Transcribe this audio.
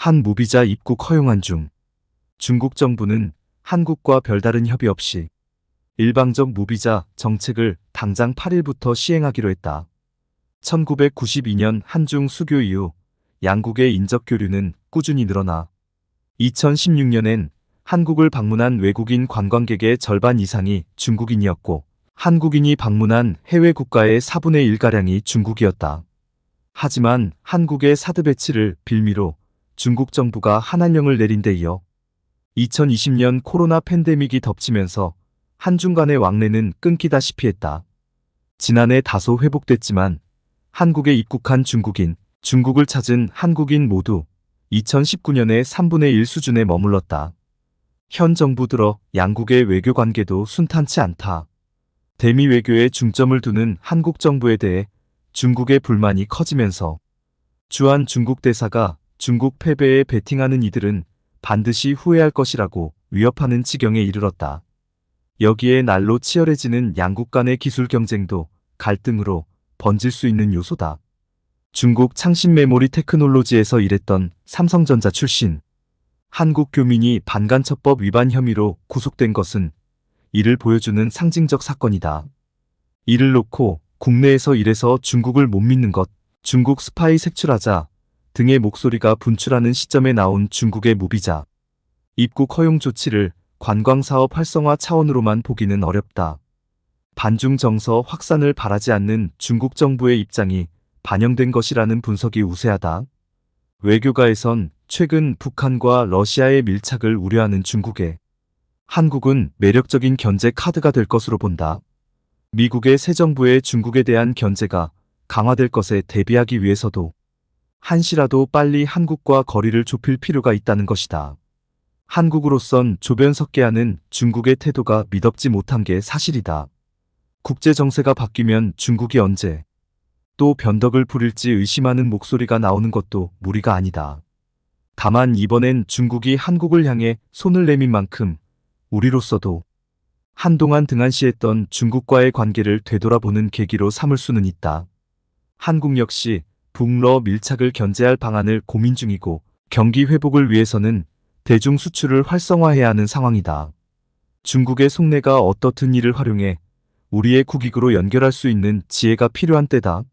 한 무비자 입국 허용안 중 중국 정부는 한국과 별다른 협의 없이 일방적 무비자 정책을 당장 8일부터 시행하기로 했다. 1992년 한중 수교 이후 양국의 인적 교류는 꾸준히 늘어나 2016년엔 한국을 방문한 외국인 관광객의 절반 이상이 중국인이었고 한국인이 방문한 해외 국가의 4분의 1가량이 중국이었다. 하지만 한국의 사드 배치를 빌미로 중국 정부가 한한령을 내린 데 이어 2020년 코로나 팬데믹이 덮치면서 한중 간의 왕래는 끊기다시피 했다. 지난해 다소 회복됐지만 한국에 입국한 중국인, 중국을 찾은 한국인 모두 2019년에 3분의 1 수준에 머물렀다. 현 정부 들어 양국의 외교 관계도 순탄치 않다. 대미 외교에 중점을 두는 한국 정부에 대해 중국의 불만이 커지면서 주한 중국 대사가 중국 패배에 베팅하는 이들은 반드시 후회할 것이라고 위협하는 지경에 이르렀다. 여기에 날로 치열해지는 양국 간의 기술 경쟁도 갈등으로 번질 수 있는 요소다. 중국 창신 메모리 테크놀로지에서 일했던 삼성전자 출신 한국 교민이 반간첩법 위반 혐의로 구속된 것은 이를 보여주는 상징적 사건이다. 이를 놓고 국내에서 이래서 중국을 못 믿는 것, 중국 스파이 색출하자 등의 목소리가 분출하는 시점에 나온 중국의 무비자 입국 허용 조치를 관광사업 활성화 차원으로만 보기는 어렵다. 반중 정서 확산을 바라지 않는 중국 정부의 입장이 반영된 것이라는 분석이 우세하다. 외교가에선 최근 북한과 러시아의 밀착을 우려하는 중국에 한국은 매력적인 견제 카드가 될 것으로 본다. 미국의 새 정부의 중국에 대한 견제가 강화될 것에 대비하기 위해서도 한시라도 빨리 한국과 거리를 좁힐 필요가 있다는 것이다. 한국으로선 조변석계하는 중국의 태도가 미덥지 못한 게 사실이다. 국제 정세가 바뀌면 중국이 언제 또 변덕을 부릴지 의심하는 목소리가 나오는 것도 무리가 아니다. 다만 이번엔 중국이 한국을 향해 손을 내민 만큼 우리로서도 한동안 등한시했던 중국과의 관계를 되돌아보는 계기로 삼을 수는 있다. 한국 역시 북러 밀착을 견제할 방안을 고민 중이고 경기 회복을 위해서는 대중 수출을 활성화해야 하는 상황이다. 중국의 속내가 어떻든 이를 활용해 우리의 국익으로 연결할 수 있는 지혜가 필요한 때다.